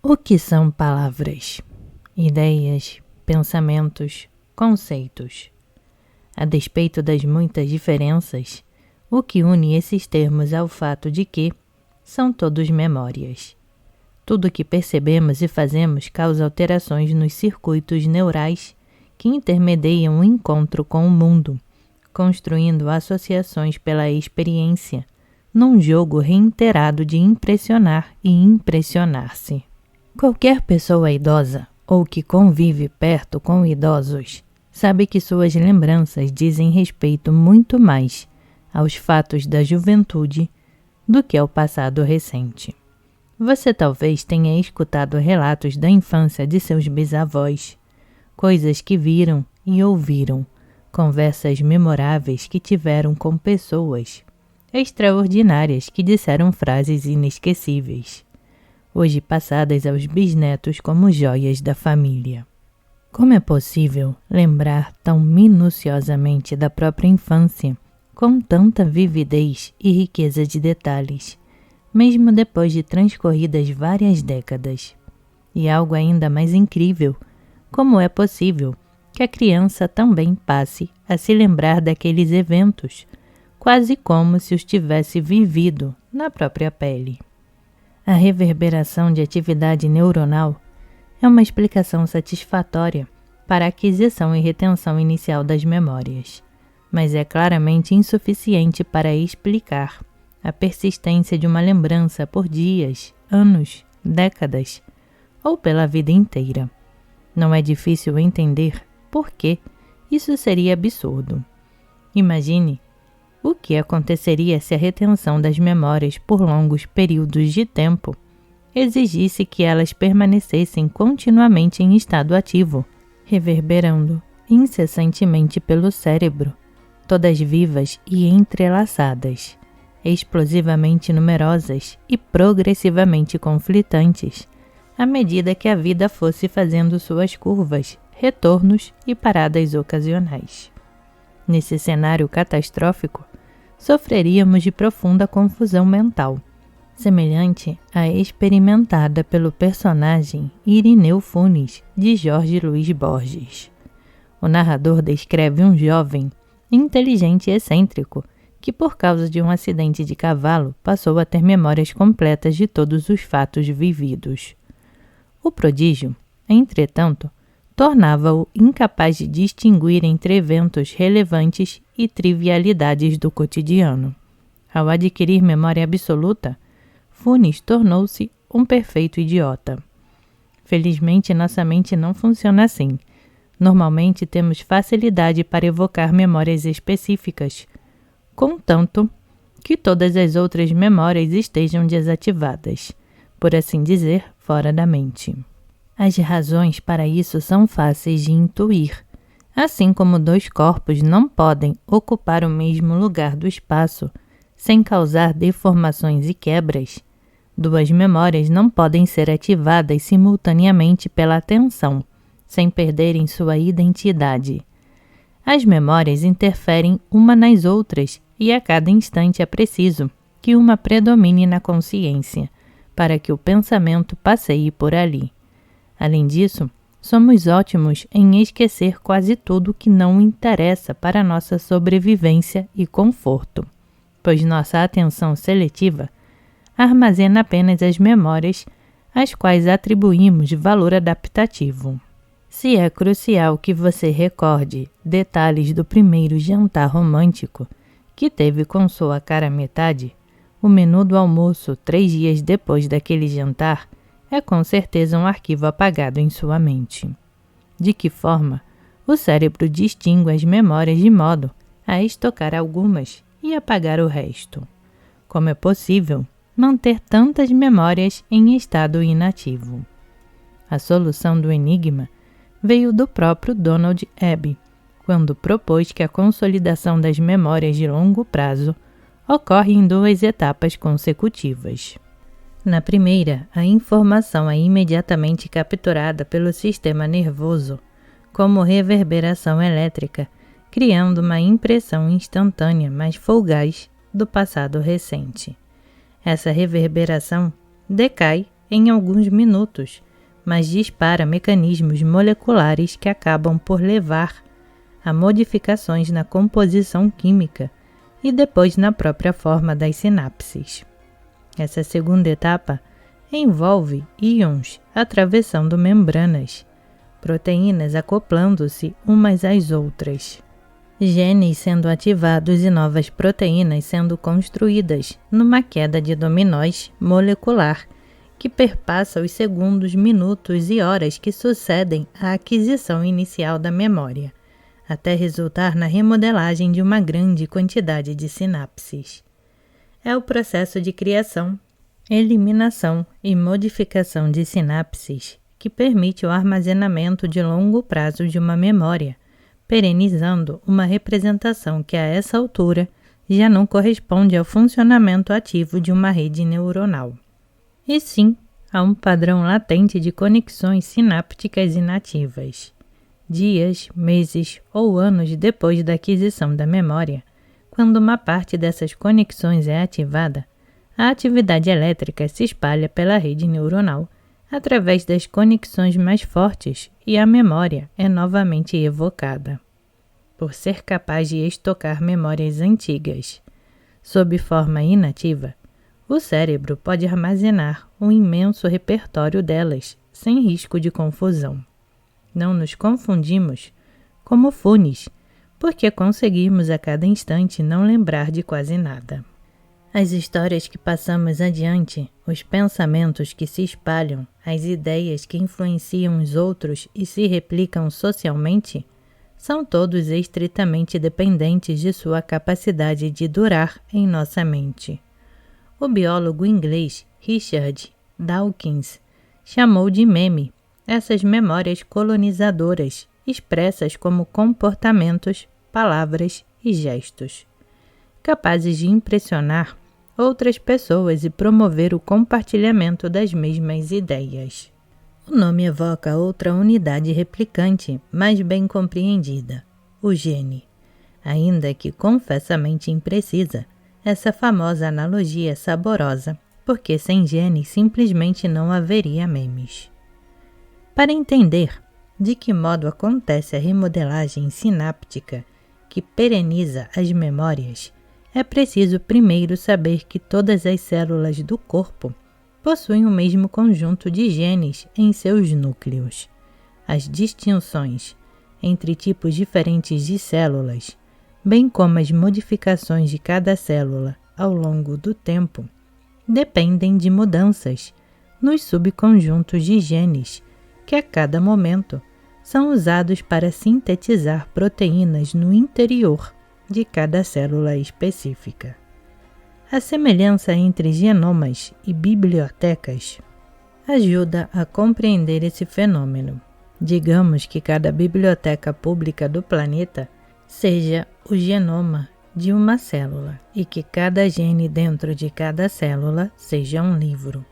O que são palavras? Ideias, pensamentos, conceitos. A despeito das muitas diferenças, o que une esses termos é o fato de que são todos memórias. Tudo o que percebemos e fazemos causa alterações nos circuitos neurais que intermediam o encontro com o mundo, construindo associações pela experiência, num jogo reiterado de impressionar e impressionar-se. Qualquer pessoa idosa ou que convive perto com idosos sabe que suas lembranças dizem respeito muito mais aos fatos da juventude do que ao passado recente. Você talvez tenha escutado relatos da infância de seus bisavós, coisas que viram e ouviram, conversas memoráveis que tiveram com pessoas extraordinárias que disseram frases inesquecíveis, hoje passadas aos bisnetos como joias da família. Como é possível lembrar tão minuciosamente da própria infância, com tanta vividez e riqueza de detalhes, mesmo depois de transcorridas várias décadas? E algo ainda mais incrível, como é possível que a criança também passe a se lembrar daqueles eventos, quase como se os tivesse vivido na própria pele? A reverberação de atividade neuronal é uma explicação satisfatória para a aquisição e retenção inicial das memórias, mas é claramente insuficiente para explicar a persistência de uma lembrança por dias, anos, décadas ou pela vida inteira. Não é difícil entender por que isso seria absurdo. Imagine o que aconteceria se a retenção das memórias por longos períodos de tempo exigisse que elas permanecessem continuamente em estado ativo, reverberando incessantemente pelo cérebro, todas vivas e entrelaçadas, explosivamente numerosas e progressivamente conflitantes, à medida que a vida fosse fazendo suas curvas, retornos e paradas ocasionais. Nesse cenário catastrófico, sofreríamos de profunda confusão mental, semelhante à experimentada pelo personagem Irineu Funes, de Jorge Luiz Borges. O narrador descreve um jovem, inteligente e excêntrico, que por causa de um acidente de cavalo passou a ter memórias completas de todos os fatos vividos. O prodígio, entretanto, tornava-o incapaz de distinguir entre eventos relevantes e trivialidades do cotidiano. Ao adquirir memória absoluta, Funes tornou-se um perfeito idiota. Felizmente, nossa mente não funciona assim. Normalmente temos facilidade para evocar memórias específicas, contanto que todas as outras memórias estejam desativadas, por assim dizer, fora da mente. As razões para isso são fáceis de intuir. Assim como dois corpos não podem ocupar o mesmo lugar do espaço sem causar deformações e quebras, duas memórias não podem ser ativadas simultaneamente pela atenção, sem perderem sua identidade. As memórias interferem uma nas outras e a cada instante é preciso que uma predomine na consciência, para que o pensamento passeie por ali. Além disso, somos ótimos em esquecer quase tudo que não interessa para nossa sobrevivência e conforto, pois nossa atenção seletiva armazena apenas as memórias às quais atribuímos valor adaptativo. Se é crucial que você recorde detalhes do primeiro jantar romântico que teve com sua cara metade, o menu do almoço 3 dias depois daquele jantar é com certeza um arquivo apagado em sua mente. De que forma o cérebro distingue as memórias de modo a estocar algumas e apagar o resto? Como é possível manter tantas memórias em estado inativo? A solução do enigma veio do próprio Donald Hebb, quando propôs que a consolidação das memórias de longo prazo ocorre em 2 etapas consecutivas. Na primeira, a informação é imediatamente capturada pelo sistema nervoso como reverberação elétrica, criando uma impressão instantânea, mas fugaz, do passado recente. Essa reverberação decai em alguns minutos, mas dispara mecanismos moleculares que acabam por levar a modificações na composição química e depois na própria forma das sinapses. Essa segunda etapa envolve íons atravessando membranas, proteínas acoplando-se umas às outras, genes sendo ativados e novas proteínas sendo construídas numa queda de dominós molecular que perpassa os segundos, minutos e horas que sucedem à aquisição inicial da memória, até resultar na remodelagem de uma grande quantidade de sinapses. É o processo de criação, eliminação e modificação de sinapses que permite o armazenamento de longo prazo de uma memória, perenizando uma representação que a essa altura já não corresponde ao funcionamento ativo de uma rede neuronal, e sim a um padrão latente de conexões sinápticas inativas. Dias, meses ou anos depois da aquisição da memória, quando uma parte dessas conexões é ativada, a atividade elétrica se espalha pela rede neuronal através das conexões mais fortes e a memória é novamente evocada. Por ser capaz de estocar memórias antigas sob forma inativa, o cérebro pode armazenar um imenso repertório delas sem risco de confusão. Não nos confundimos como fones, porque conseguimos a cada instante não lembrar de quase nada. As histórias que passamos adiante, os pensamentos que se espalham, as ideias que influenciam os outros e se replicam socialmente, são todos estritamente dependentes de sua capacidade de durar em nossa mente. O biólogo inglês Richard Dawkins chamou de meme essas memórias colonizadoras, expressas como comportamentos, palavras e gestos, capazes de impressionar outras pessoas e promover o compartilhamento das mesmas ideias. O nome evoca outra unidade replicante mais bem compreendida, o gene. Ainda que confessamente imprecisa, essa famosa analogia é saborosa, porque sem genes simplesmente não haveria memes. Para entender de que modo acontece a remodelagem sináptica que pereniza as memórias, é preciso primeiro saber que todas as células do corpo possuem o mesmo conjunto de genes em seus núcleos. As distinções entre tipos diferentes de células, bem como as modificações de cada célula ao longo do tempo, dependem de mudanças nos subconjuntos de genes que a cada momento são usados para sintetizar proteínas no interior de cada célula específica. A semelhança entre genomas e bibliotecas ajuda a compreender esse fenômeno. Digamos que cada biblioteca pública do planeta seja o genoma de uma célula e que cada gene dentro de cada célula seja um livro.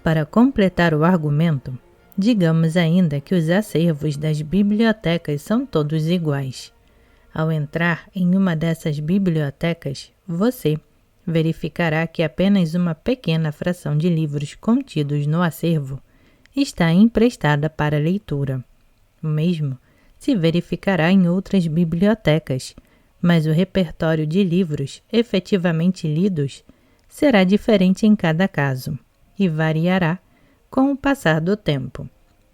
Para completar o argumento, digamos ainda que os acervos das bibliotecas são todos iguais. Ao entrar em uma dessas bibliotecas, você verificará que apenas uma pequena fração de livros contidos no acervo está emprestada para leitura. O mesmo se verificará em outras bibliotecas, mas o repertório de livros efetivamente lidos será diferente em cada caso e variará com o passar do tempo.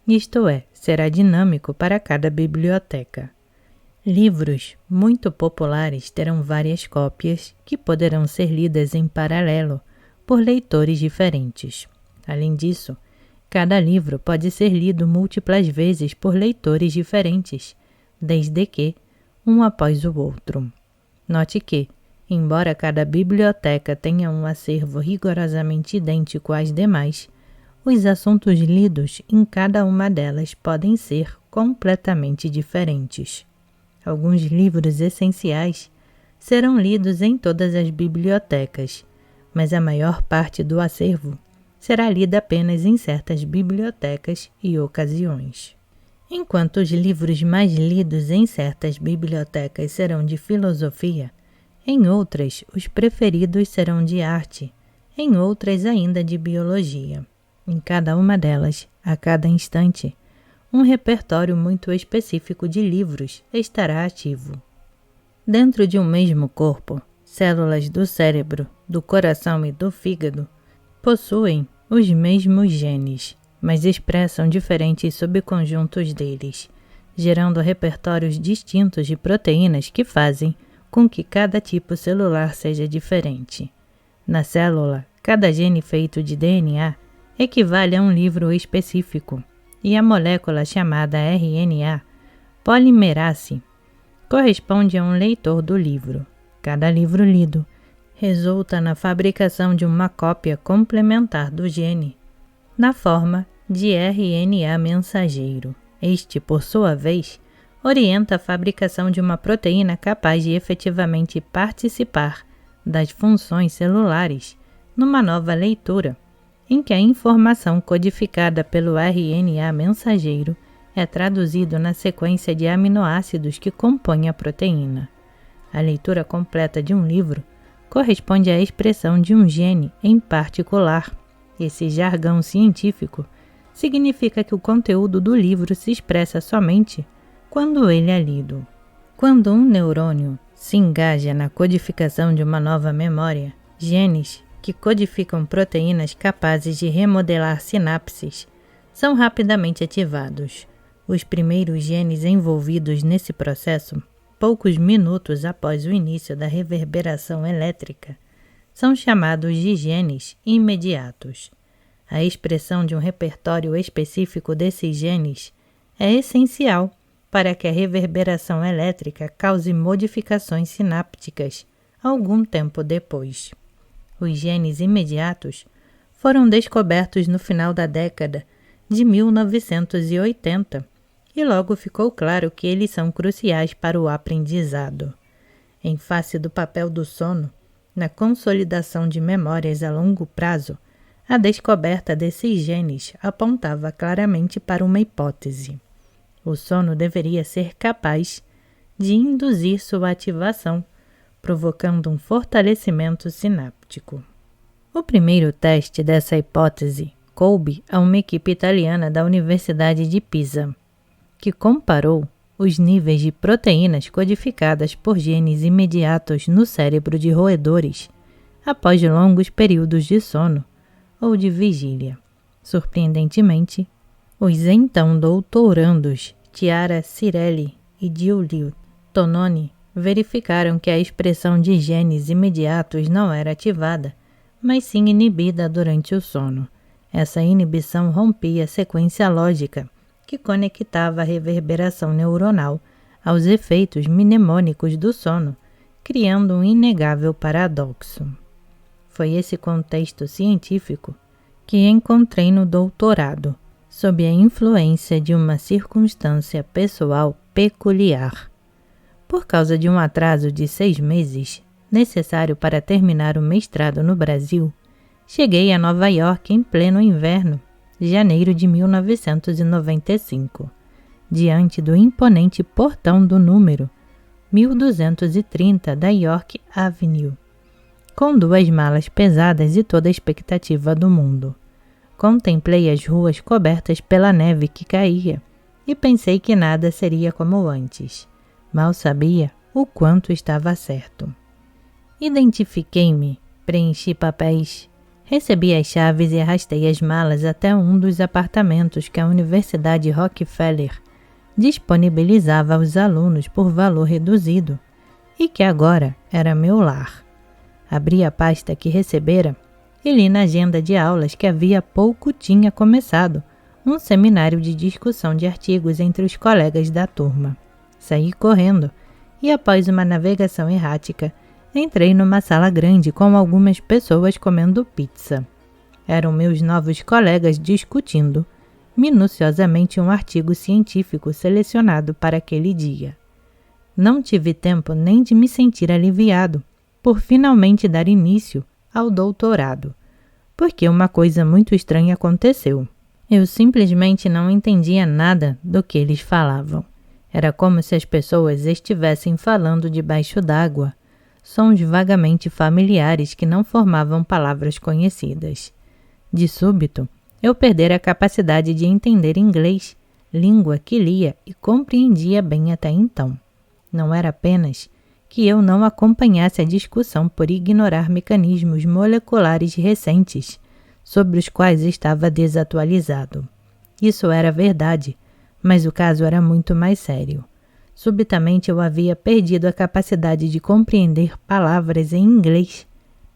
Isto é, será dinâmico para cada biblioteca. Livros muito populares terão várias cópias que poderão ser lidas em paralelo por leitores diferentes. Além disso, cada livro pode ser lido múltiplas vezes por leitores diferentes, desde que um após o outro. Note que, embora cada biblioteca tenha um acervo rigorosamente idêntico às demais, os assuntos lidos em cada uma delas podem ser completamente diferentes. Alguns livros essenciais serão lidos em todas as bibliotecas, mas a maior parte do acervo será lida apenas em certas bibliotecas e ocasiões. Enquanto os livros mais lidos em certas bibliotecas serão de filosofia, em outras os preferidos serão de arte, em outras ainda de biologia. Em cada uma delas, a cada instante, um repertório muito específico de livros estará ativo. Dentro de um mesmo corpo, células do cérebro, do coração e do fígado possuem os mesmos genes, mas expressam diferentes subconjuntos deles, gerando repertórios distintos de proteínas que fazem com que cada tipo celular seja diferente. Na célula, cada gene feito de DNA equivale a um livro específico, e a molécula chamada RNA, polimerase, corresponde a um leitor do livro. Cada livro lido resulta na fabricação de uma cópia complementar do gene, na forma de RNA mensageiro. Este, por sua vez, orienta a fabricação de uma proteína capaz de efetivamente participar das funções celulares numa nova leitura, em que a informação codificada pelo RNA mensageiro é traduzido na sequência de aminoácidos que compõem a proteína. A leitura completa de um livro corresponde à expressão de um gene em particular. Esse jargão científico significa que o conteúdo do livro se expressa somente quando ele é lido. Quando um neurônio se engaja na codificação de uma nova memória, genes que codificam proteínas capazes de remodelar sinapses são rapidamente ativados. Os primeiros genes envolvidos nesse processo, poucos minutos após o início da reverberação elétrica, são chamados de genes imediatos. A expressão de um repertório específico desses genes é essencial para que a reverberação elétrica cause modificações sinápticas algum tempo depois. Os genes imediatos foram descobertos no final da década de 1980 e logo ficou claro que eles são cruciais para o aprendizado. Em face do papel do sono na consolidação de memórias a longo prazo, a descoberta desses genes apontava claramente para uma hipótese. O sono deveria ser capaz de induzir sua ativação, provocando um fortalecimento sináptico. O primeiro teste dessa hipótese coube a uma equipe italiana da Universidade de Pisa, que comparou os níveis de proteínas codificadas por genes imediatos no cérebro de roedores após longos períodos de sono ou de vigília. Surpreendentemente, os então doutorandos Chiara Cirelli e Giulio Tononi verificaram que a expressão de genes imediatos não era ativada, mas sim inibida durante o sono. Essa inibição rompia a sequência lógica que conectava a reverberação neuronal aos efeitos mnemônicos do sono, criando um inegável paradoxo. Foi esse contexto científico que encontrei no doutorado, sob a influência de uma circunstância pessoal peculiar. Por causa de um atraso de 6 meses, necessário para terminar o mestrado no Brasil, cheguei a Nova York em pleno inverno, janeiro de 1995, diante do imponente portão do número 1230 da York Avenue, com 2 malas pesadas e toda a expectativa do mundo. Contemplei as ruas cobertas pela neve que caía e pensei que nada seria como antes. Mal sabia o quanto estava certo. Identifiquei-me, preenchi papéis, recebi as chaves e arrastei as malas até um dos apartamentos que a Universidade Rockefeller disponibilizava aos alunos por valor reduzido e que agora era meu lar. Abri a pasta que recebera e li na agenda de aulas que havia pouco tinha começado um seminário de discussão de artigos entre os colegas da turma. Saí correndo e, após uma navegação errática, entrei numa sala grande com algumas pessoas comendo pizza. Eram meus novos colegas discutindo minuciosamente um artigo científico selecionado para aquele dia. Não tive tempo nem de me sentir aliviado por finalmente dar início ao doutorado, porque uma coisa muito estranha aconteceu. Eu simplesmente não entendia nada do que eles falavam. Era como se as pessoas estivessem falando debaixo d'água, sons vagamente familiares que não formavam palavras conhecidas. De súbito, eu perdera a capacidade de entender inglês, língua que lia e compreendia bem até então. Não era apenas que eu não acompanhasse a discussão por ignorar mecanismos moleculares recentes, sobre os quais estava desatualizado. Isso era verdade, mas o caso era muito mais sério. Subitamente eu havia perdido a capacidade de compreender palavras em inglês,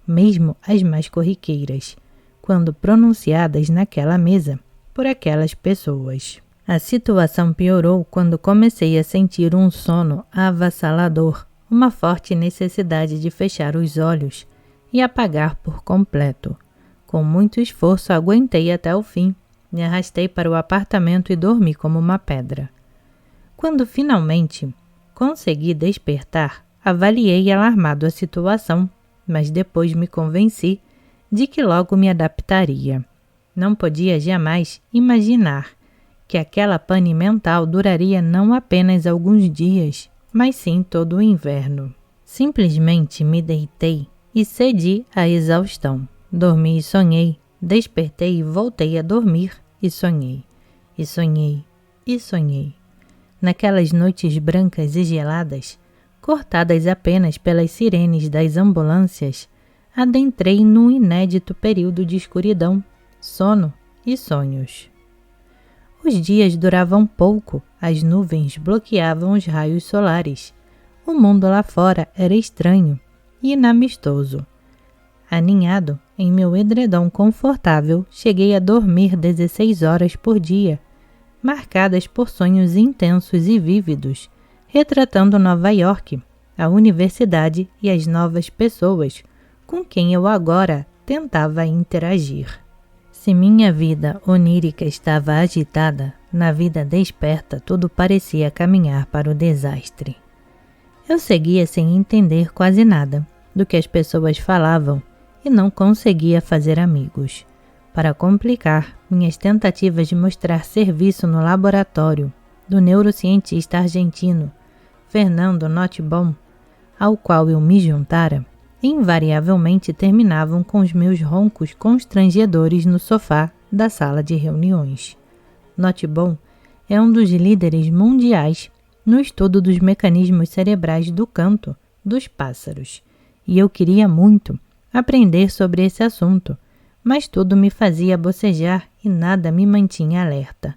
mesmo as mais corriqueiras, quando pronunciadas naquela mesa por aquelas pessoas. A situação piorou quando comecei a sentir um sono avassalador, uma forte necessidade de fechar os olhos e apagar por completo. Com muito esforço aguentei até o fim, me arrastei para o apartamento e dormi como uma pedra. Quando finalmente consegui despertar, avaliei alarmado a situação, mas depois me convenci de que logo me adaptaria. Não podia jamais imaginar que aquela pane mental duraria não apenas alguns dias, mas sim todo o inverno. Simplesmente me deitei e cedi à exaustão. Dormi e sonhei, despertei e voltei a dormir e sonhei, e sonhei, e sonhei. Naquelas noites brancas e geladas, cortadas apenas pelas sirenes das ambulâncias, adentrei num inédito período de escuridão, sono e sonhos. Os dias duravam pouco, as nuvens bloqueavam os raios solares. O mundo lá fora era estranho e inamistoso. Aninhado em meu edredom confortável, cheguei a dormir 16 horas por dia, marcadas por sonhos intensos e vívidos, retratando Nova York, a universidade e as novas pessoas com quem eu agora tentava interagir. Se minha vida onírica estava agitada, na vida desperta tudo parecia caminhar para o desastre. Eu seguia sem entender quase nada do que as pessoas falavam e não conseguia fazer amigos. Para complicar, minhas tentativas de mostrar serviço no laboratório do neurocientista argentino Fernando Nottebohm, ao qual eu me juntara, invariavelmente terminavam com os meus roncos constrangedores no sofá da sala de reuniões. Nottebohm é um dos líderes mundiais no estudo dos mecanismos cerebrais do canto dos pássaros, e eu queria muito aprender sobre esse assunto, mas tudo me fazia bocejar e nada me mantinha alerta.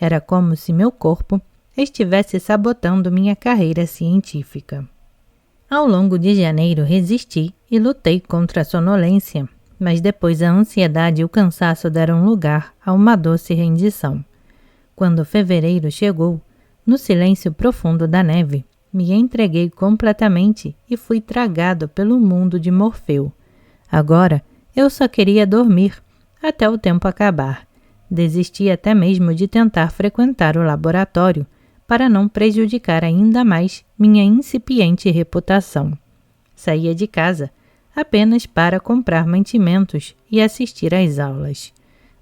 Era como se meu corpo estivesse sabotando minha carreira científica. Ao longo de janeiro resisti e lutei contra a sonolência, mas depois a ansiedade e o cansaço deram lugar a uma doce rendição. Quando fevereiro chegou, no silêncio profundo da neve, me entreguei completamente e fui tragado pelo mundo de Morfeu. Agora, eu só queria dormir, até o tempo acabar. Desisti até mesmo de tentar frequentar o laboratório, para não prejudicar ainda mais minha incipiente reputação. Saía de casa apenas para comprar mantimentos e assistir às aulas.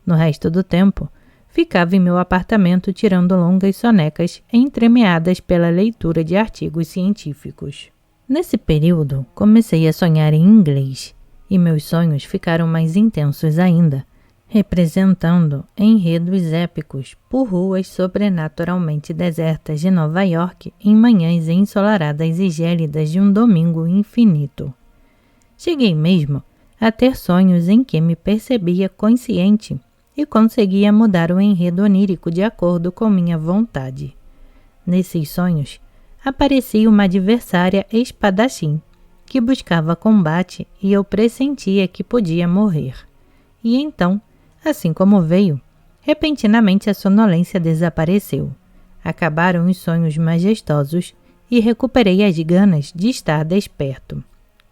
No resto do tempo, ficava em meu apartamento tirando longas sonecas entremeadas pela leitura de artigos científicos. Nesse período, comecei a sonhar em inglês, e meus sonhos ficaram mais intensos ainda, representando enredos épicos por ruas sobrenaturalmente desertas de Nova York em manhãs ensolaradas e gélidas de um domingo infinito. Cheguei mesmo a ter sonhos em que me percebia consciente e conseguia mudar o enredo onírico de acordo com minha vontade. Nesses sonhos, aparecia uma adversária espadachim, que buscava combate e eu pressentia que podia morrer. E então, assim como veio, repentinamente a sonolência desapareceu. Acabaram os sonhos majestosos e recuperei as ganas de estar desperto.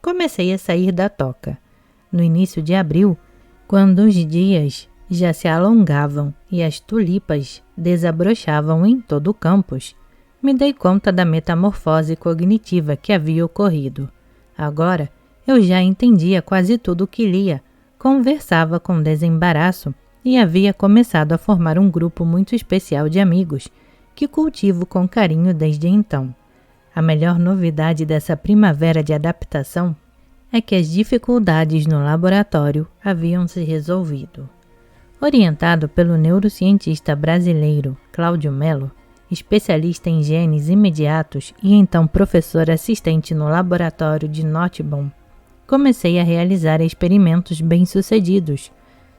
Comecei a sair da toca. No início de abril, quando os dias já se alongavam e as tulipas desabrochavam em todo o campus, me dei conta da metamorfose cognitiva que havia ocorrido. Agora, eu já entendia quase tudo o que lia, conversava com desembaraço e havia começado a formar um grupo muito especial de amigos que cultivo com carinho desde então. A melhor novidade dessa primavera de adaptação é que as dificuldades no laboratório haviam se resolvido. Orientado pelo neurocientista brasileiro Cláudio Mello, especialista em genes imediatos e então professor assistente no laboratório de Nottebohm, comecei a realizar experimentos bem-sucedidos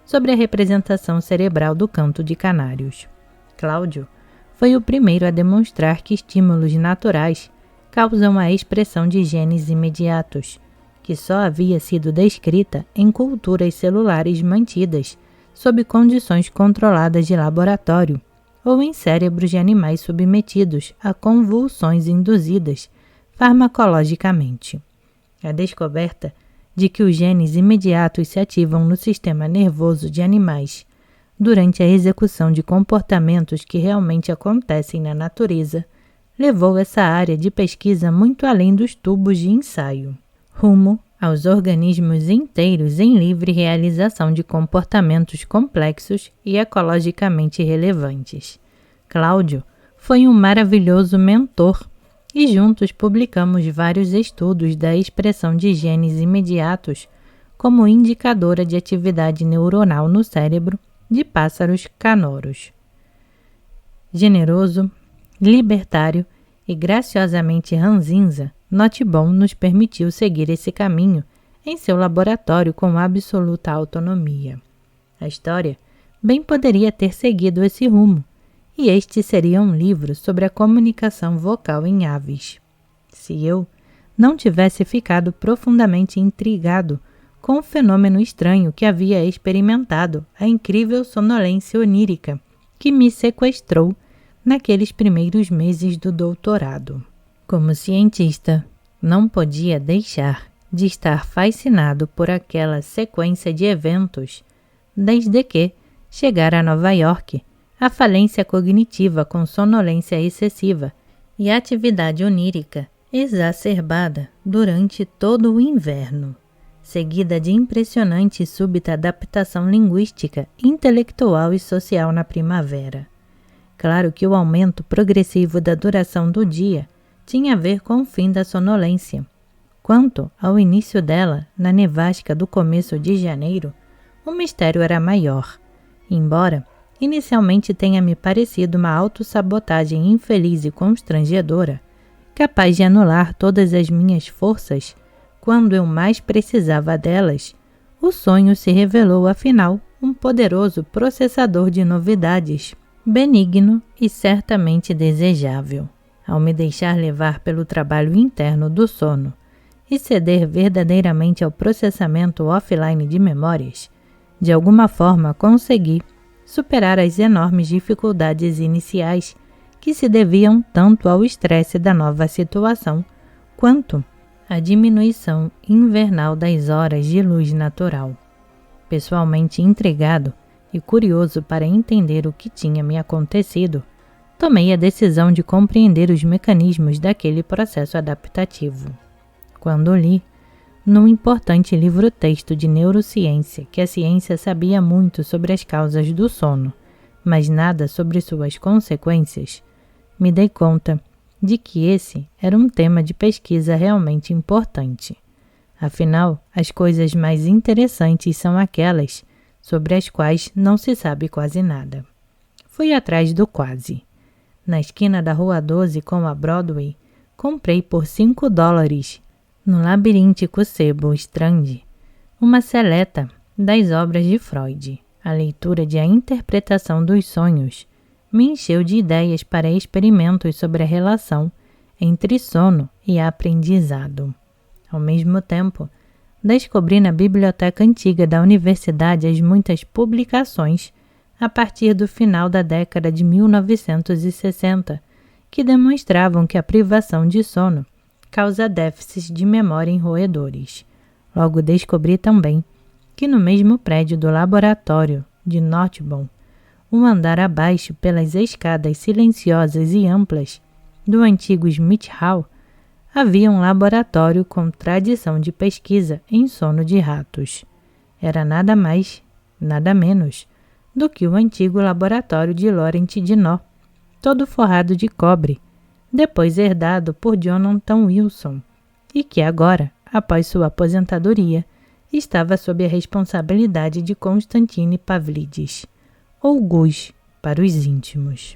sobre a representação cerebral do canto de canários. Cláudio foi o primeiro a demonstrar que estímulos naturais causam a expressão de genes imediatos, que só havia sido descrita em culturas celulares mantidas sob condições controladas de laboratório ou em cérebros de animais submetidos a convulsões induzidas farmacologicamente. A descoberta de que os genes imediatos se ativam no sistema nervoso de animais durante a execução de comportamentos que realmente acontecem na natureza levou essa área de pesquisa muito além dos tubos de ensaio, rumo aos organismos inteiros em livre realização de comportamentos complexos e ecologicamente relevantes. Cláudio foi um maravilhoso mentor e juntos publicamos vários estudos da expressão de genes imediatos como indicadora de atividade neuronal no cérebro de pássaros canoros. Generoso, libertário e graciosamente ranzinza, Nottebohm nos permitiu seguir esse caminho em seu laboratório com absoluta autonomia. A história bem poderia ter seguido esse rumo, e este seria um livro sobre a comunicação vocal em aves. Se eu não tivesse ficado profundamente intrigado com o fenômeno estranho que havia experimentado, a incrível sonolência onírica que me sequestrou naqueles primeiros meses do doutorado. Como cientista, não podia deixar de estar fascinado por aquela sequência de eventos, desde que chegara a Nova York, a falência cognitiva com sonolência excessiva e atividade onírica exacerbada durante todo o inverno, seguida de impressionante e súbita adaptação linguística, intelectual e social na primavera. Claro que o aumento progressivo da duração do dia tinha a ver com o fim da sonolência. Quanto ao início dela, na nevasca do começo de janeiro, o mistério era maior, embora inicialmente tenha me parecido uma autossabotagem infeliz e constrangedora, capaz de anular todas as minhas forças quando eu mais precisava delas. O sonho se revelou, afinal, um poderoso processador de novidades, benigno e certamente desejável. Ao me deixar levar pelo trabalho interno do sono e ceder verdadeiramente ao processamento offline de memórias, de alguma forma consegui superar as enormes dificuldades iniciais que se deviam tanto ao estresse da nova situação quanto à diminuição invernal das horas de luz natural. Pessoalmente intrigado e curioso para entender o que tinha me acontecido, tomei a decisão de compreender os mecanismos daquele processo adaptativo. Quando li, num importante livro-texto de neurociência, que a ciência sabia muito sobre as causas do sono, mas nada sobre suas consequências, me dei conta de que esse era um tema de pesquisa realmente importante. Afinal, as coisas mais interessantes são aquelas sobre as quais não se sabe quase nada. Fui atrás do quase. Na esquina da Rua 12 com a Broadway, comprei por $5, no labiríntico sebo Strand, uma seleta das obras de Freud. A leitura de A Interpretação dos Sonhos me encheu de ideias para experimentos sobre a relação entre sono e aprendizado. Ao mesmo tempo, descobri na biblioteca antiga da universidade as muitas publicações a partir do final da década de 1960 que demonstravam que a privação de sono causa déficits de memória em roedores. Logo descobri também que no mesmo prédio do laboratório de Nottebohm, um andar abaixo pelas escadas silenciosas e amplas do antigo Smith Hall, havia um laboratório com tradição de pesquisa em sono de ratos. Era nada mais, nada menos do que o antigo laboratório de Laurent Dino, todo forrado de cobre, depois herdado por Jonathan Wilson, e que agora, após sua aposentadoria, estava sob a responsabilidade de Konstantin Pavlidis, ou Gus para os íntimos.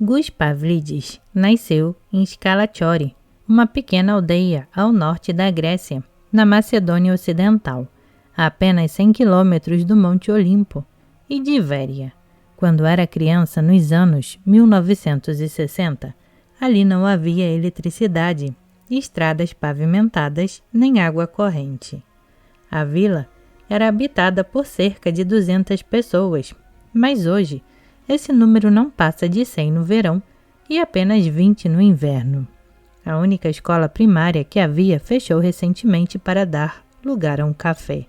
Gus Pavlidis nasceu em Skalachori, uma pequena aldeia ao norte da Grécia, na Macedônia Ocidental, a apenas 100 quilômetros do Monte Olimpo e de Ivéria. Quando era criança, nos anos 1960, ali não havia eletricidade, estradas pavimentadas nem água corrente. A vila era habitada por cerca de 200 pessoas, mas hoje esse número não passa de 100 no verão e apenas 20 no inverno. A única escola primária que havia fechou recentemente para dar lugar a um café.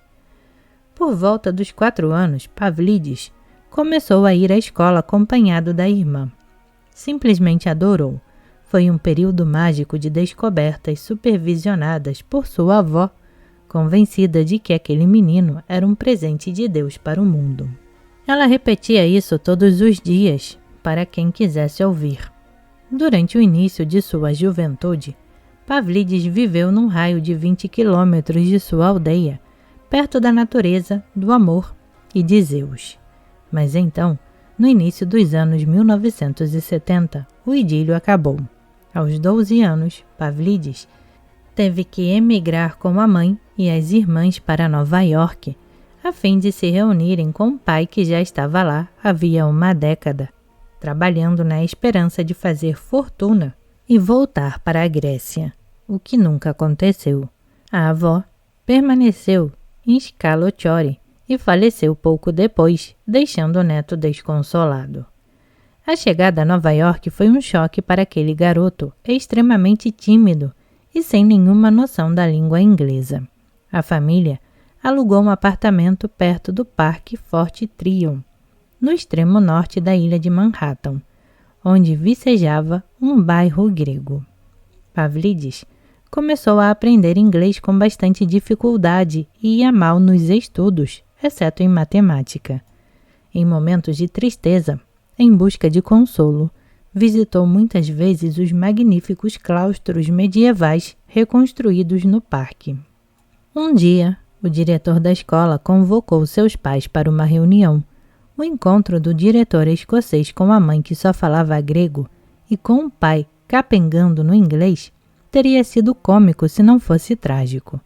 Por volta dos 4 anos, Pavlidis começou a ir à escola acompanhado da irmã. Simplesmente adorou. Foi um período mágico de descobertas supervisionadas por sua avó, convencida de que aquele menino era um presente de Deus para o mundo. Ela repetia isso todos os dias, para quem quisesse ouvir. Durante o início de sua juventude, Pavlidis viveu num raio de 20 quilômetros de sua aldeia, perto da natureza, do amor e de Zeus. Mas então, no início dos anos 1970, o idílio acabou. Aos 12 anos, Pavlidis teve que emigrar com a mãe e as irmãs para Nova York, a fim de se reunirem com o pai que já estava lá havia uma década, trabalhando na esperança de fazer fortuna e voltar para a Grécia, o que nunca aconteceu. A avó permaneceu em Skalachori e faleceu pouco depois, deixando o neto desconsolado. A chegada a Nova York foi um choque para aquele garoto extremamente tímido e sem nenhuma noção da língua inglesa. A família alugou um apartamento perto do Parque Fort Tryon, no extremo norte da ilha de Manhattan, onde vicejava um bairro grego. Pavlidis começou a aprender inglês com bastante dificuldade e ia mal nos estudos, exceto em matemática. Em momentos de tristeza, em busca de consolo, visitou muitas vezes os magníficos claustros medievais reconstruídos no parque. Um dia, o diretor da escola convocou seus pais para uma reunião. O encontro do diretor escocês com a mãe que só falava grego e com o pai capengando no inglês teria sido cômico se não fosse trágico.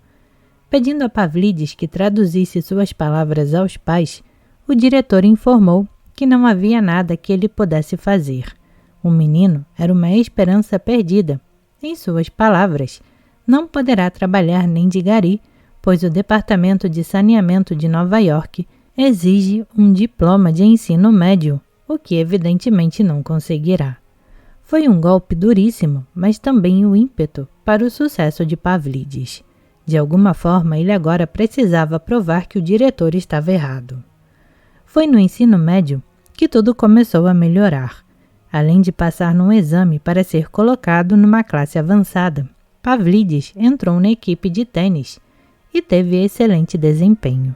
Pedindo a Pavlidis que traduzisse suas palavras aos pais, o diretor informou que não havia nada que ele pudesse fazer. O menino era uma esperança perdida. Em suas palavras, não poderá trabalhar nem de gari, pois o Departamento de Saneamento de Nova York exige um diploma de ensino médio, o que evidentemente não conseguirá. Foi um golpe duríssimo, mas também o ímpeto para o sucesso de Pavlidis. De alguma forma, ele agora precisava provar que o diretor estava errado. Foi no ensino médio que tudo começou a melhorar. Além de passar num exame para ser colocado numa classe avançada, Pavlidis entrou na equipe de tênis e teve excelente desempenho.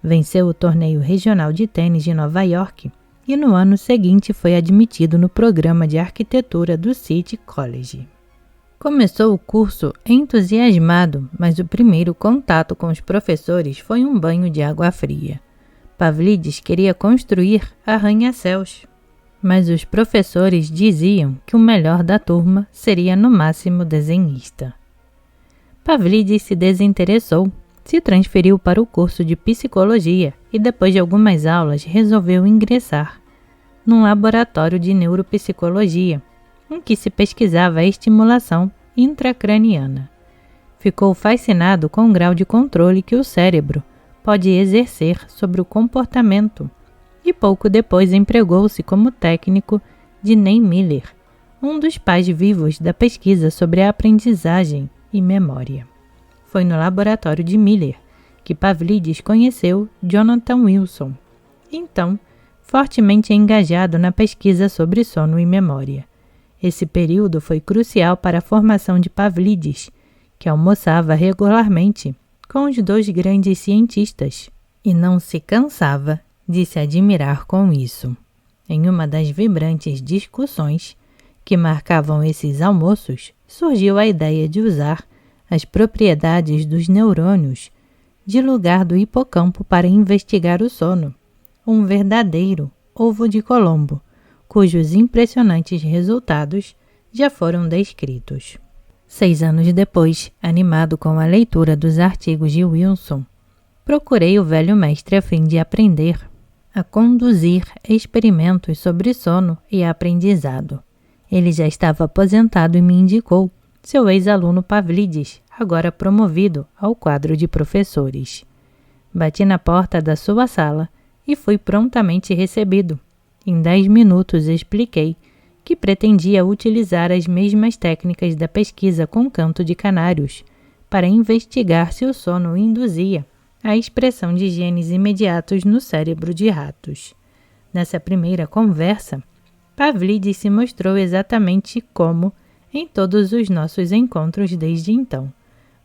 Venceu o torneio regional de tênis de Nova York e no ano seguinte foi admitido no programa de arquitetura do City College. Começou o curso entusiasmado, mas o primeiro contato com os professores foi um banho de água fria. Pavlidis queria construir arranha-céus, mas os professores diziam que o melhor da turma seria no máximo desenhista. Pavlidis se desinteressou, se transferiu para o curso de psicologia e depois de algumas aulas resolveu ingressar num laboratório de neuropsicologia, em que se pesquisava a estimulação intracraniana. Ficou fascinado com o grau de controle que o cérebro pode exercer sobre o comportamento e pouco depois empregou-se como técnico de Neil Miller, um dos pais vivos da pesquisa sobre a aprendizagem e memória. Foi no laboratório de Miller que Pavlidis conheceu Jonathan Wilson, então fortemente engajado na pesquisa sobre sono e memória. Esse período foi crucial para a formação de Pavlidis, que almoçava regularmente com os dois grandes cientistas e não se cansava de se admirar com isso. Em uma das vibrantes discussões que marcavam esses almoços, surgiu a ideia de usar as propriedades dos neurônios de lugar do hipocampo para investigar o sono, um verdadeiro ovo de Colombo, cujos impressionantes resultados já foram descritos. 6 anos depois, animado com a leitura dos artigos de Wilson, procurei o velho mestre a fim de aprender a conduzir experimentos sobre sono e aprendizado. Ele já estava aposentado e me indicou seu ex-aluno Pavlidis, agora promovido ao quadro de professores. Bati na porta da sua sala e fui prontamente recebido. Em 10 minutos expliquei que pretendia utilizar as mesmas técnicas da pesquisa com canto de canários para investigar se o sono induzia a expressão de genes imediatos no cérebro de ratos. Nessa primeira conversa, Pavlidis se mostrou exatamente como em todos os nossos encontros desde então,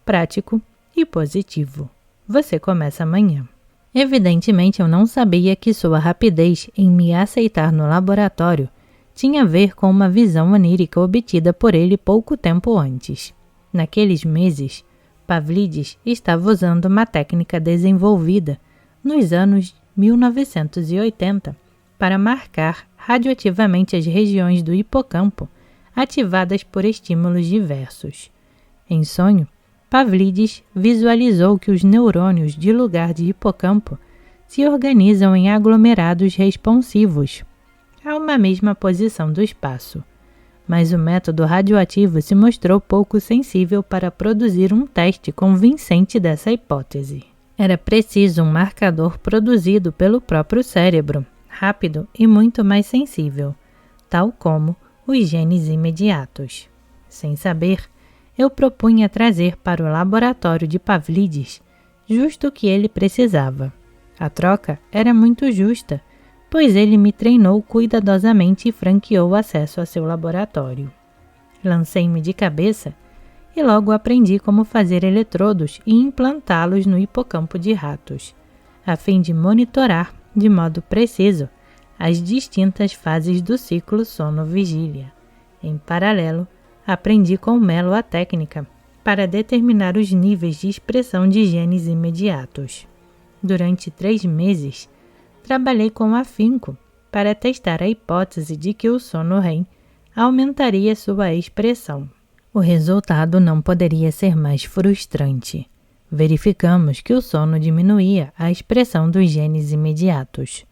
prático e positivo. Você começa amanhã. Evidentemente, eu não sabia que sua rapidez em me aceitar no laboratório tinha a ver com uma visão onírica obtida por ele pouco tempo antes. Naqueles meses, Pavlidis estava usando uma técnica desenvolvida nos anos 1980 para marcar radioativamente as regiões do hipocampo ativadas por estímulos diversos. Em sonho, Pavlidis visualizou que os neurônios de lugar de hipocampo se organizam em aglomerados responsivos a uma mesma posição do espaço. Mas o método radioativo se mostrou pouco sensível para produzir um teste convincente dessa hipótese. Era preciso um marcador produzido pelo próprio cérebro, rápido e muito mais sensível, tal como os genes imediatos. Sem saber, eu propunha trazer para o laboratório de Pavlidis justo o que ele precisava. A troca era muito justa, pois ele me treinou cuidadosamente e franqueou acesso a seu laboratório. Lancei-me de cabeça e logo aprendi como fazer eletrodos e implantá-los no hipocampo de ratos, a fim de monitorar de modo preciso as distintas fases do ciclo sono-vigília. Em paralelo, aprendi com Mello a técnica para determinar os níveis de expressão de genes imediatos. Durante 3 meses, trabalhei com afinco para testar a hipótese de que o sono REM aumentaria sua expressão. O resultado não poderia ser mais frustrante. Verificamos que o sono diminuía a expressão dos genes imediatos.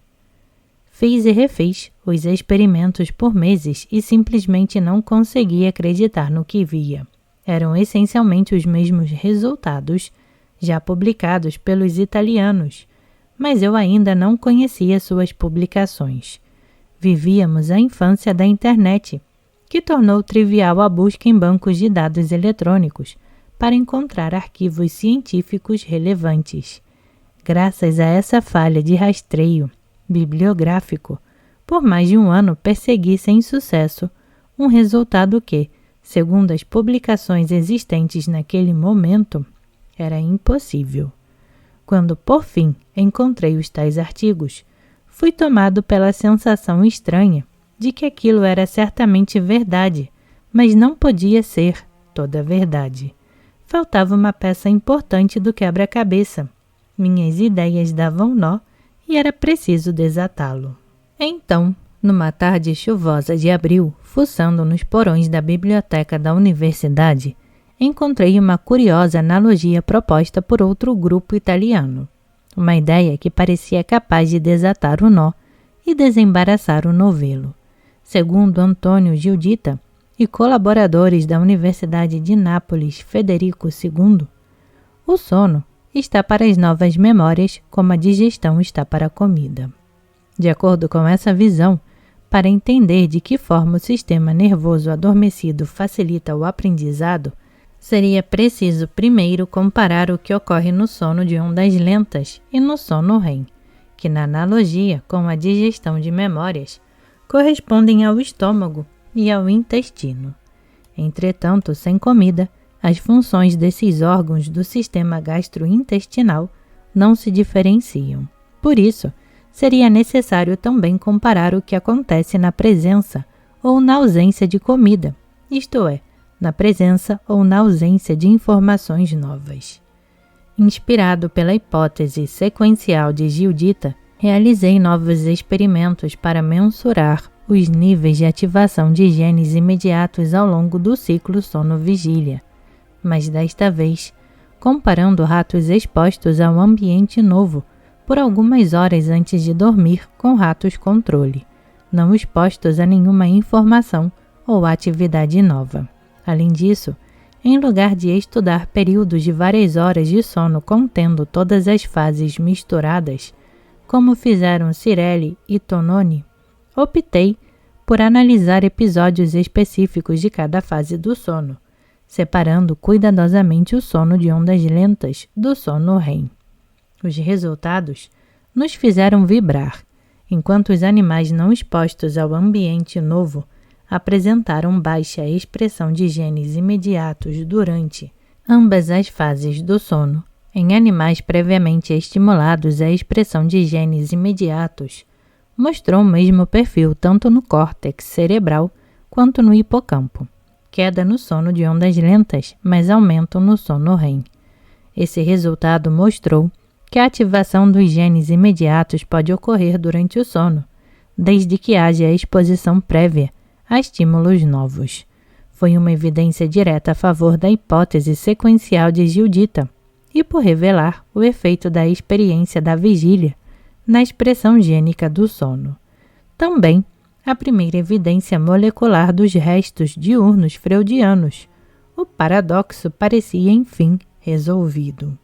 Fiz e refiz os experimentos por meses e simplesmente não conseguia acreditar no que via. Eram essencialmente os mesmos resultados já publicados pelos italianos, mas eu ainda não conhecia suas publicações. Vivíamos a infância da internet, que tornou trivial a busca em bancos de dados eletrônicos para encontrar arquivos científicos relevantes. Graças a essa falha de rastreio bibliográfico, por mais de 1 ano persegui sem sucesso um resultado que, segundo as publicações existentes naquele momento, era impossível. Quando, por fim, encontrei os tais artigos, fui tomado pela sensação estranha de que aquilo era certamente verdade, mas não podia ser toda a verdade. Faltava uma peça importante do quebra-cabeça. Minhas ideias davam nó e era preciso desatá-lo. Então, numa tarde chuvosa de abril, fuçando nos porões da biblioteca da universidade, encontrei uma curiosa analogia proposta por outro grupo italiano. Uma ideia que parecia capaz de desatar o nó e desembaraçar o novelo. Segundo Antônio Giuditta e colaboradores da Universidade de Nápoles Federico II, o sono está para as novas memórias como a digestão está para a comida. De acordo com essa visão, para entender de que forma o sistema nervoso adormecido facilita o aprendizado, seria preciso primeiro comparar o que ocorre no sono de ondas lentas e no sono REM, que na analogia com a digestão de memórias, correspondem ao estômago e ao intestino. Entretanto, sem comida, as funções desses órgãos do sistema gastrointestinal não se diferenciam. Por isso, seria necessário também comparar o que acontece na presença ou na ausência de comida, isto é, na presença ou na ausência de informações novas. Inspirado pela hipótese sequencial de Giuditta, Realizei novos experimentos para mensurar os níveis de ativação de genes imediatos ao longo do ciclo sono-vigília, mas desta vez, comparando ratos expostos a um ambiente novo por algumas horas antes de dormir com ratos controle, não expostos a nenhuma informação ou atividade nova. Além disso, em lugar de estudar períodos de várias horas de sono contendo todas as fases misturadas, como fizeram Cirelli e Tononi, optei por analisar episódios específicos de cada fase do sono, separando cuidadosamente o sono de ondas lentas do sono REM. Os resultados nos fizeram vibrar, enquanto os animais não expostos ao ambiente novo apresentaram baixa expressão de genes imediatos durante ambas as fases do sono. Em animais previamente estimulados, a expressão de genes imediatos mostrou o mesmo perfil tanto no córtex cerebral quanto no hipocampo. Queda no sono de ondas lentas, mas aumento no sono REM. Esse resultado mostrou que a ativação dos genes imediatos pode ocorrer durante o sono, desde que haja exposição prévia a estímulos novos. Foi uma evidência direta a favor da hipótese sequencial de Giuditta e por revelar o efeito da experiência da vigília na expressão gênica do sono. Também a primeira evidência molecular dos restos diurnos freudianos. O paradoxo parecia, enfim, resolvido.